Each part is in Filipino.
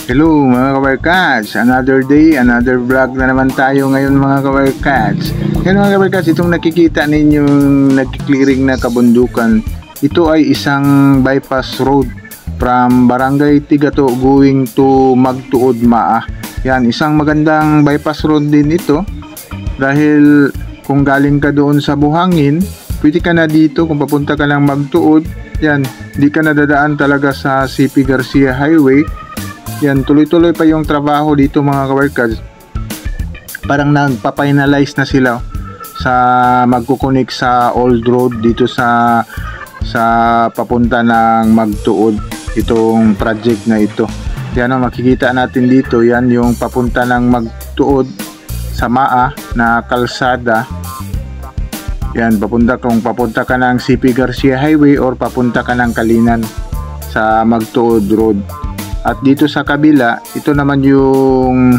Hello mga kabarkats, another day, another vlog na naman tayo ngayon mga kabarkats. Yan mga kabarkats, itong nakikita ninyong nagki-clearing na kabundukan, ito ay isang bypass road from Barangay Tigato going to Magtuod Maa. Yan, isang magandang bypass road din ito dahil kung galing ka doon sa Buhangin, pwede ka na dito kung papunta ka ng Magtuod. Yan, di ka nadadaan talaga sa CP Garcia Highway. Yan, tuloy-tuloy pa yung trabaho dito mga kabarkats. Parang nagpa-finalize na sila sa magkukunik sa old road dito sa papunta ng Magtuod, itong project na ito. Yan ang makikita natin dito, yan yung papunta ng Magtuod sa Maa na kalsada. Yan, papunta ka ng CP Garcia Highway or papunta ka ng Kalinan sa Magtuod Road. At dito sa kabila, ito naman yung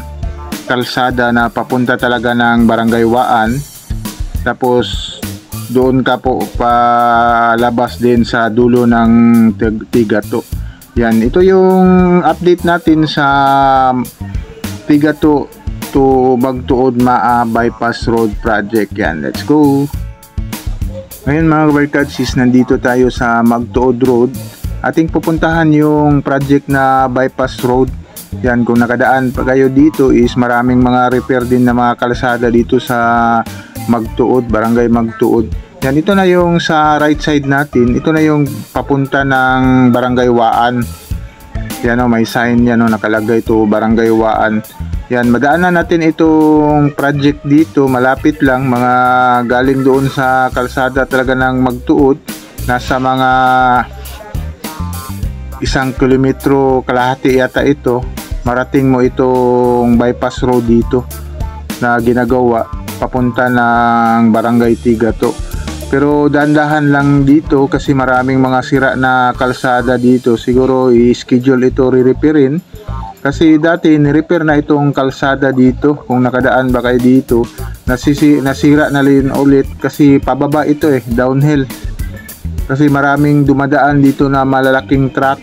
kalsada na papunta talaga ng Barangay Waan. Tapos doon ka po palabas din sa dulo ng Tigato. Yan, ito yung update natin sa Tigato to Magtuod Maa Bypass Road Project. Yan, let's go! Ngayon mga kabarkats, nandito tayo sa Magtuod Road. Ating pupuntahan yung project na bypass road. Yan, kung nakadaan pa kayo dito is maraming mga repair din na mga kalsada dito sa Magtuod, Barangay Magtuod. Yan, ito na yung sa right side natin. Ito na yung papunta ng Barangay Waan. Yan o, may sign yan o, nakalagay ito, Barangay Waan. Yan, madaanan natin itong project dito. Malapit lang, mga galing doon sa kalsada talaga ng Magtuod. Nasa mga 1 kilometro kalahati yata ito, marating mo itong bypass road dito na ginagawa papunta ng Barangay Tigato. Pero dandahan lang dito kasi maraming mga sira na kalsada dito. Siguro i-schedule ito re-repairin kasi dati ni-repair na itong kalsada dito. Kung nakadaan ba kayo dito, nasira na rin ulit kasi pababa ito downhill. Kasi maraming dumadaan dito na malalaking truck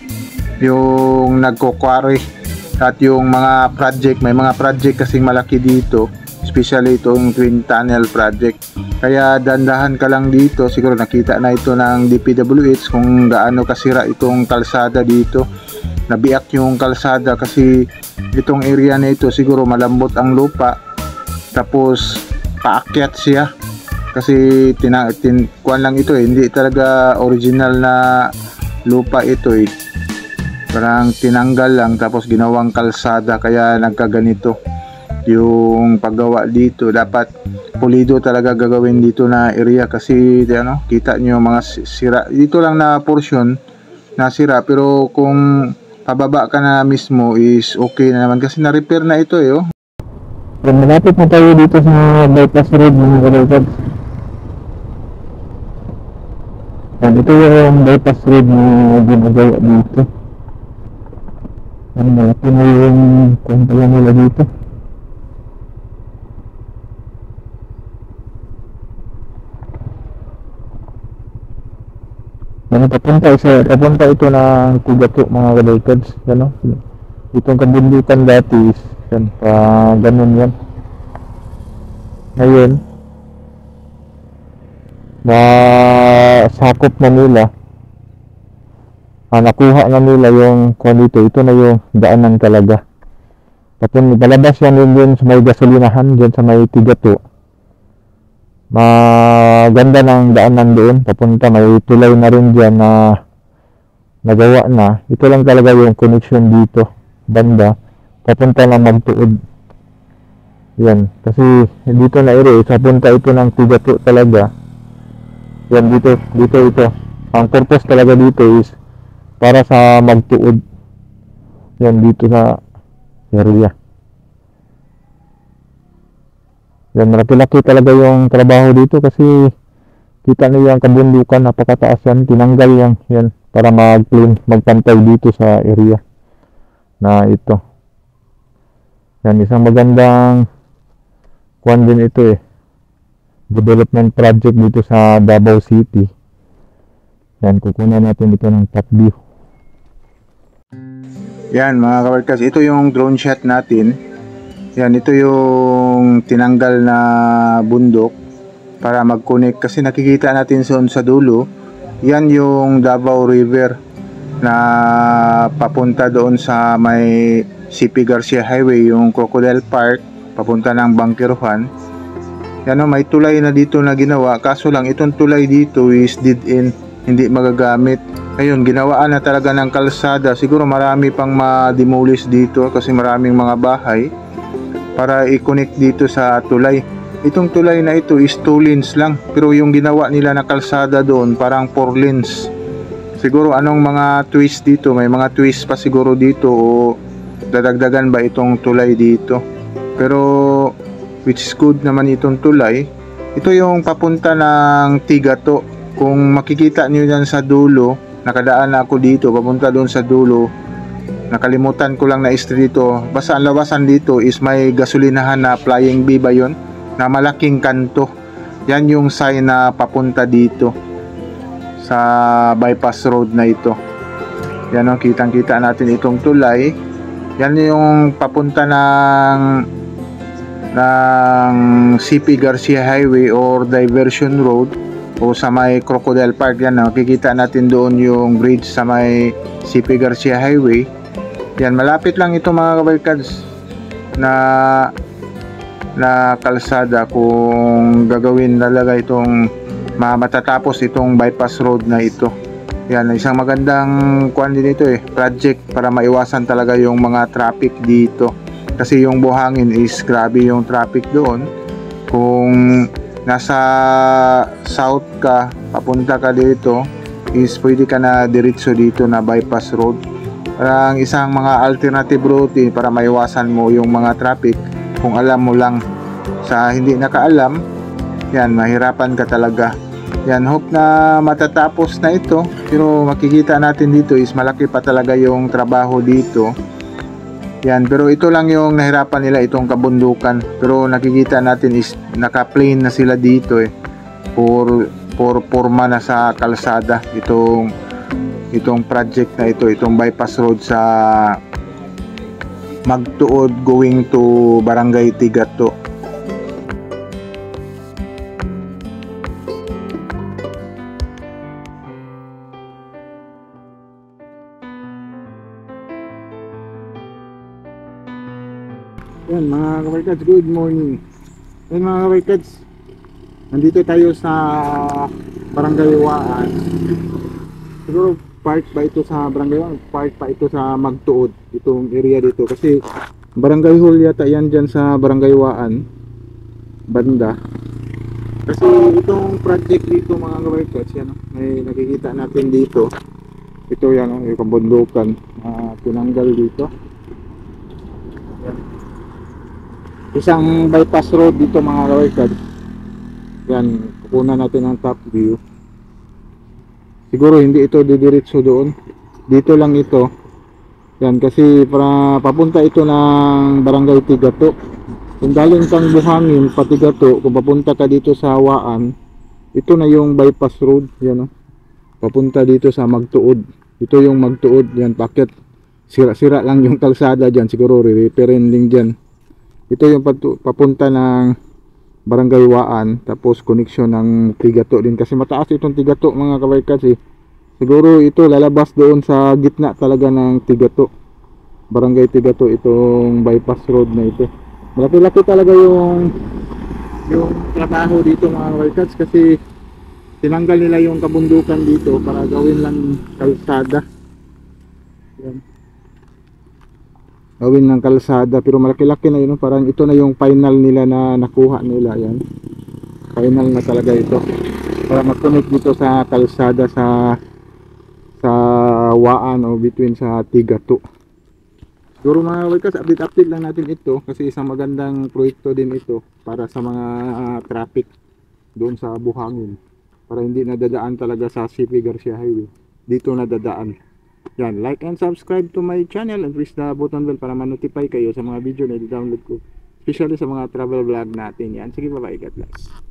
yung nagko-quarry at yung mga project, may mga project kasing malaki dito, especially itong Twin Tunnel project. Kaya dandahan ka lang dito. Siguro nakita na ito ng DPWH kung gaano kasira itong kalsada dito. Nabiyak yung kalsada kasi itong area na ito siguro malambot ang lupa, tapos paakyat siya kasi kuan lang ito hindi talaga original na lupa ito parang tinanggal lang tapos ginawang kalsada, kaya nagkaganito yung paggawa dito. Dapat pulido talaga gagawin dito na area kasi kita nyo mga sira dito lang na portion na sira, pero kung pababa ka na mismo is okay na naman kasi na-repair na ito Malapit na tayo dito sa bypass road mga kabarkats. Yan, ito yung bypass road na ginagawa dito. Yan, malaki na yung kumpanya nila dito. Yan, papunta ito na Tigato mga kabarkats. Itong kabundukan dati is yan, ganun yan. Ngayon sakop na nila, nakuha na nila yung dito. Ito na yung daanan talaga. Tapos palabas yan yun sa may gasolinahan dyan sa may Tigato. Maganda ng daanan doon papunta, may tulay na rin dyan na nagawa na. Ito lang talaga yung connection dito banda papunta ng Magtuod. Yan, kasi dito na papunta ito ng Tigato talaga. Yan, dito ito. Ang purpose talaga dito is para sa Magtuod. Yan, dito sa area. Yan, malaki-laki talaga yung trabaho dito kasi kita niyo yung kabundukan, napakataas yan. Tinanggal yan para magpantay dito sa area na ito. Yan, isang magandang kuwan din ito development project dito sa Davao City. Yan, kukunan natin dito ng top view. Yan mga kabarkas, ito yung drone shot natin. Yan, ito yung tinanggal na bundok para mag-connect kasi nakikita natin sa dulo. Yan yung Davao River na papunta doon sa may CP Garcia Highway, yung Crocodile Park, papunta ng Bangkiruhan. Yan, may tulay na dito na ginawa, kaso lang itong tulay dito is dead end, hindi magagamit. Ayun, ginawaan na talaga ng kalsada. Siguro marami pang ma-demolish dito kasi maraming mga bahay para i-connect dito sa tulay. Itong tulay na ito is 2 lanes lang, pero yung ginawa nila na kalsada doon parang 4 lanes. Siguro anong mga twist dito, may mga twist pa siguro dito o dadagdagan ba itong tulay dito. Pero which is good naman itong tulay. Ito yung papunta ng Tigato. Kung makikita niyo yan sa dulo, nakadaan na ako dito, papunta doon sa dulo. Nakalimutan ko lang na street dito. Basta ang labasan dito is may gasolinahan na Flying B ba yun? Na malaking kanto. Yan yung sign na papunta dito sa bypass road na ito. Yan o, kitang-kita natin itong tulay. Yan yung papunta ng CP Garcia Highway or Diversion Road o sa may Crocodile Park. Yan, nakikita natin doon yung bridge sa may CP Garcia Highway. Yan, malapit lang ito mga kabarkads na kalsada kung gagawin talaga itong matatapos itong bypass road na ito. Yan, isang magandang kuan din ito project para maiwasan talaga yung mga traffic dito. Kasi yung buhangin is grabe yung traffic doon. Kung nasa south ka, papunta ka dito, is pwede ka na diretso dito na bypass road. Parang isang mga alternative route para maiwasan mo yung mga traffic kung alam mo lang. Sa hindi nakaalam, yan, mahirapan ka talaga. Yan, hope na matatapos na ito. Pero makikita natin dito is malaki pa talaga yung trabaho dito. Yan, pero ito lang yung nahirapan nila, itong kabundukan. Pero nakikita natin is naka-plane na sila dito for forma na sa kalsada itong project na ito, itong bypass road sa Magtuod going to Barangay Tigato. Yan mga kabarkads, good morning. Yan mga kabarkads, nandito tayo sa Barangay Waan. Siguro part ba ito sa Barangay Waan, part pa ito sa Magtuod, itong area dito. Kasi Barangay Hall yata yan dyan sa Barangay Waan banda. Kasi itong project dito mga kabarkads, yan, may nakikita natin dito. Ito yan, yung kabundukan tinanggal dito. Yan. Isang bypass road dito mga kabarkads. Yan, kukunan natin ang top view. Siguro hindi ito didiretso doon, dito lang ito. Yan, kasi para papunta ito ng Barangay Tigato. Kung galing kang Buhangin pa Tigato, kung papunta ka dito sa Waan, ito na yung bypass road. Yan, papunta dito sa Magtuod. Ito yung Magtuod. Yan, paket sira-sira lang yung kalsada dyan, siguro re-repairin din dyan. Ito yung papunta ng Barangay Waan, tapos connection ng Tigato din kasi mataas itong Tigato mga kabarkads Siguro ito lalabas doon sa gitna talaga ng Tigato, Barangay Tigato, itong bypass road na ito. Malaki-laki talaga yung trabaho dito mga kabarkads kasi tinanggal nila yung kabundukan dito para gawin lang kalsada. Yan, gawin ng kalsada, pero malaki-laki na yun, parang ito na yung final nila na nakuha nila. Yan, final na talaga ito para mag-connect dito sa kalsada sa Waan o between sa Tigato. Siguro mga kabarkads, update lang natin ito kasi isang magandang proyekto din ito para sa mga traffic doon sa Buhangin, para hindi nadadaan talaga sa CP Garcia Highway, dito nadadaan. Yan, like and subscribe to my channel and press the button bell para ma-notify kayo sa mga video na i-download ko, especially sa mga travel vlog natin. Yan, sige, bye bye, God bless.